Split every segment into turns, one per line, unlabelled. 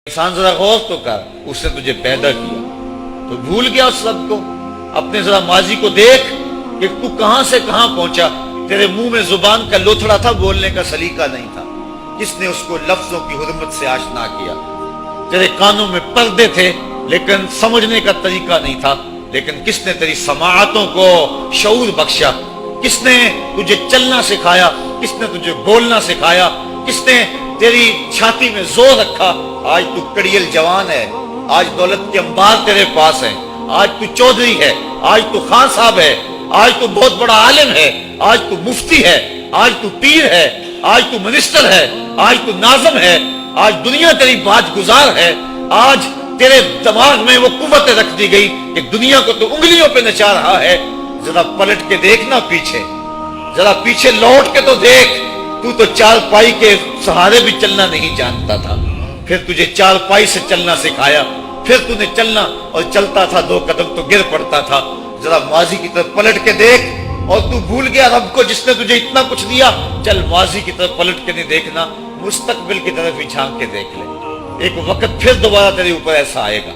انسان ذرا غور تو کر، اس نے تجھے پیدا کیا تو بھول گیا اس رب کو؟ اپنے ذرا ماضی کو دیکھ کہ تو کہاں سے کہاں پہنچا۔ تیرے منہ میں زبان کا لوتھڑا تھا، بولنے کا سلیقہ نہیں تھا، کس نے اس کو لفظوں کی حرمت سے آشنا کیا؟ تیرے کانوں میں پردے تھے لیکن سمجھنے کا طریقہ نہیں تھا، لیکن کس نے تیری سماعتوں کو شعور بخشا؟ کس نے تجھے چلنا سکھایا؟ کس نے تجھے بولنا سکھایا؟ کس نے تیری چھاتی میں زور رکھا؟ آج تو کڑیل جوان ہے، آج دولت کے انبار تیرے پاس ہیں، آج تو چودھری ہے، آج تو خان صاحب ہے، آج تو بہت بڑا عالم ہے، آج تو مفتی ہے، آج تو پیر ہے، آج تو منسٹر ہے، آج تو ناظم ہے، آج دنیا تیری باج گزار ہے۔ آج تیرے دماغ میں وہ قوت رکھ دی گئی کہ دنیا کو تو انگلیوں پہ نچا رہا ہے۔ ذرا پلٹ کے دیکھنا پیچھے، ذرا پیچھے لوٹ کے تو دیکھ، تو چار پائی کے سہارے بھی چلنا نہیں جانتا تھا، پھر تجھے چار پائی سے چلنا سکھایا، پھر تو نے چلنا، اور چلتا تھا دو قدم تو گر پڑتا تھا۔ ذرا ماضی کی طرف پلٹ کے دیکھ، اور تو بھول گیا رب کو جس نے تجھے اتنا کچھ دیا۔ چل ماضی کی طرف پلٹ کے نہیں دیکھنا، مستقبل کی طرف ہی جھانک کے دیکھ لے۔ ایک وقت پھر دوبارہ تیرے اوپر ایسا آئے گا،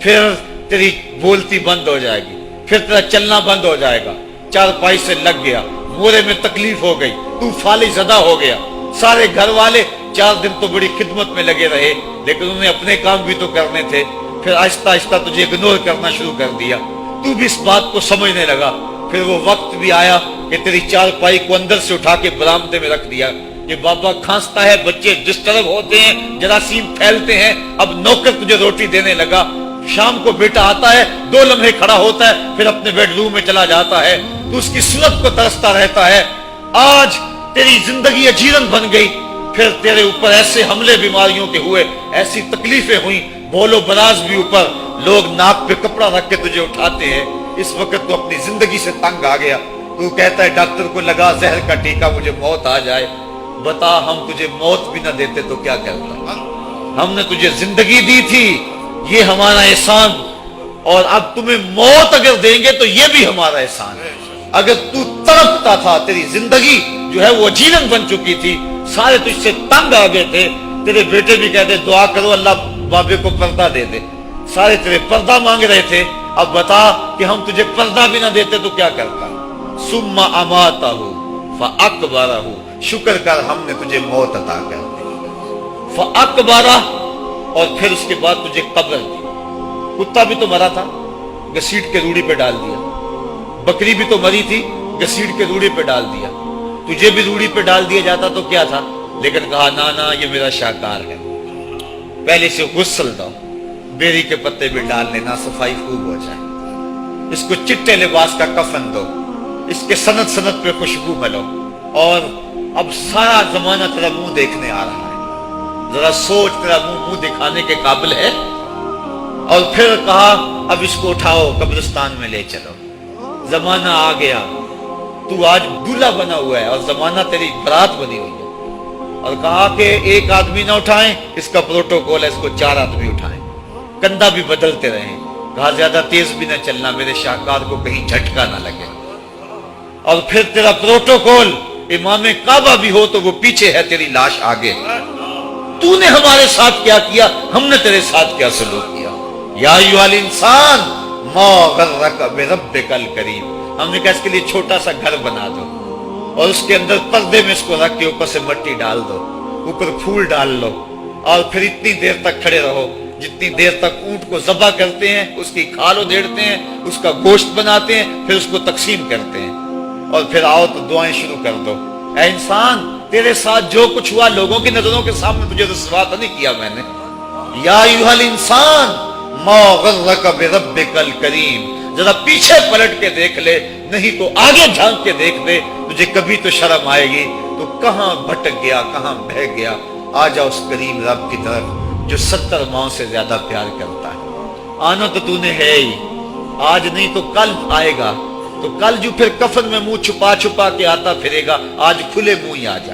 پھر تیری بولتی بند ہو جائے گی، پھر تیرا چلنا بند ہو جائے گا۔ چار پائی سے لگ گیا، مورے میں تکلیف ہو گئی، تو فالج زدہ ہو گیا۔ سارے گھر والے 4 دن تو بڑی خدمت میں لگے رہے، لیکن انہیں اپنے کام بھی تو کرنے تھے۔ پھر آہستہ آہستہ تجھے اگنور کرنا شروع کر دیا، تو بھی اس بات کو سمجھنے لگا۔ پھر وہ وقت بھی آیا کہ تیری چار پائی کو اندر سے اٹھا کے برآمدے میں رکھ دیا کہ بابا کھانستا ہے، بچے ڈسٹرب ہوتے ہیں، جراثیم پھیلتے ہیں۔ اب نوکر تجھے روٹی دینے لگا۔ شام کو بیٹا آتا ہے، 2 لمحے کھڑا ہوتا ہے، پھر اپنے بیڈ روم میں چلا جاتا ہے، تو اس کی صورت کو ترستا رہتا ہے۔ آج تیری زندگی اجیرن بن گئی، پھر تیرے اوپر ایسے حملے بیماریوں کے ہوئے، ایسی تکلیفیں ہوئیں، بول و براز بھی اوپر، لوگ ناک پہ کپڑا رکھ کے تجھے اٹھاتے ہیں۔ اس وقت تو اپنی زندگی سے تنگ آ گیا، تو کہتا ہے ڈاکٹر کو لگا زہر کا ٹیکہ، مجھے موت آ جائے۔ بتا ہم تجھے موت بھی نہ دیتے تو کیا کرتا؟ ہم نے تجھے زندگی دی تھی، یہ ہمارا احسان، اور اب تمہیں موت اگر دیں گے تو یہ بھی ہمارا احسان ہے۔ اگر تو تڑپتا تھا، تیری زندگی جو ہے وہ جیلن بن چکی تھی، سارے تجھ سے تنگ آ گئے تھے۔ تیرے بیٹے بھی کہتے دعا کرو اللہ بابے کو پردہ دے دے، سارے تیرے پردہ مانگ رہے تھے۔ اب بتا کہ ہم تجھے پردہ بھی نہ دیتے تو کیا کرتا؟ ثم اماتہ فاکبرہ، شکر کر ہم نے تجھے موت عطا کر دی۔ فاکبرہ، اور پھر اس کے بعد تجھے قبر دی۔ کتا بھی تو مرا تھا، گھسیٹ کے روڑی پہ ڈال دیا، بکری بھی تو مری تھی، گھسیٹ کے روڑی پہ ڈال دیا، تجھے بھی روڑی پہ ڈال دیا جاتا تو کیا تھا؟ لیکن کہا نا یہ میرا شاہکار ہے، پہلے سے غسل دو، بیری کے پتے بھی ڈال لینا، صفائی خوب ہو جائے، اس کو چٹے لباس کا کفن دو، اس کے سند سند پہ خوشبو ملو، اور اب سارا زمانہ تیرا منہ دیکھنے آ رہا ہے، ذرا سوچ تیرا منہ دکھانے کے قابل ہے؟ اور پھر کہا اب اس کو اٹھاؤ قبرستان میں لے چلو، زمانہ آ گیا، تو آج دولہا بنا ہوا ہے اور زمانہ تیری برات بنی ہوئی ہے۔ اور کہا کہ ایک آدمی نہ اٹھائیں، اس کا پروٹوکول ہے، اس کو 4 آدمی اٹھائیں، کندھا بھی بدلتے رہیں، کہا زیادہ تیز بھی نہ چلنا، میرے شاہکار کو کہیں جھٹکا نہ لگے۔ اور پھر تیرا پروٹوکول، امام کعبہ بھی ہو تو وہ پیچھے ہے، تیری لاش آگے۔ تو نے ہمارے ساتھ کیا کیا، ہم نے تیرے ساتھ کیا سلوک کیا؟ یا ایھا الانسان ما غرک بربک الکریم، ہم نے کہا اس کے لیے چھوٹا سا گھر بنا دو، اور اس کے اندر پردے میں اس کو رکھ کے اوپر سے مٹی ڈال دو، اوپر پھول ڈال لو، اور پھر اتنی دیر تک کھڑے رہو جتنی دیر تک اونٹ کو ذبح کرتے ہیں، اس کی کھال ادھیڑتے ہیں، اس کا گوشت بناتے ہیں، پھر اس کو تقسیم کرتے ہیں، اور پھر آؤ تو دعائیں شروع کر دو۔ اے انسان، تیرے ساتھ جو کچھ ہوا لوگوں کی نظروں کے سامنے تجھے رسوا تو نہیں کیا میں نے؟ یا ایھا الانسان ما غرک بربک الکریم، ذرا پیچھے پلٹ کے دیکھ لے، نہیں تو آگے جھانک کے دیکھ لے، تجھے کبھی تو شرم آئے گی۔ تو کہاں بھٹک گیا، کہاں بہہ گیا؟ آ جا اس کریم رب کی طرف جو 70 ماؤں سے زیادہ پیار کرتا ہے۔ آنا تو نے ہے ہی، آج نہیں تو کل آئے گا، تو کل جو پھر کفن میں منہ چھپا چھپا کے آتا پھرے گا، آج کھلے منہ ہی آ جا۔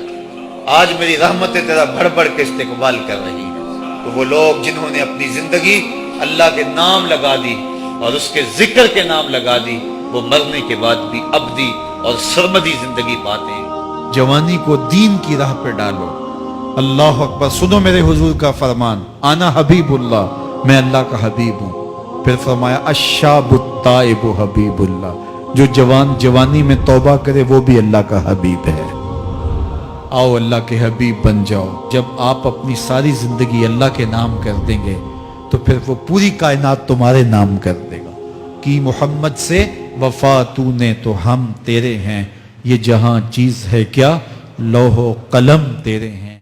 آج میری رحمتیں تیرا بڑھ بڑھ کے استقبال کر رہی ہیں۔ تو وہ لوگ جنہوں نے اپنی زندگی اللہ کے نام لگا دی اور اس کے ذکر کے نام لگا دی، وہ مرنے کے بعد بھی ابدی اور سرمدی زندگی پاتے ہیں۔ جوانی کو دین کی راہ پہ ڈالو،
اللہ اکبر. سنو میرے حضور کا فرمان, انا حبیب اللہ, میں اللہ کا حبیب ہوں. پھر فرمایا الشاب التائب حبیب اللہ, جو جوان جوانی میں توبہ کرے وہ بھی اللہ کا حبیب ہے. آؤ اللہ کے حبیب بن جاؤ. جب آپ اپنی ساری زندگی اللہ کے نام کر دیں گے تو پھر وہ پوری کائنات تمہارے نام کر دے گا. کہ محمد سے وفا تو نے تو ہم تیرے ہیں, یہ جہاں چیز ہے کیا, لوح و قلم تیرے ہیں.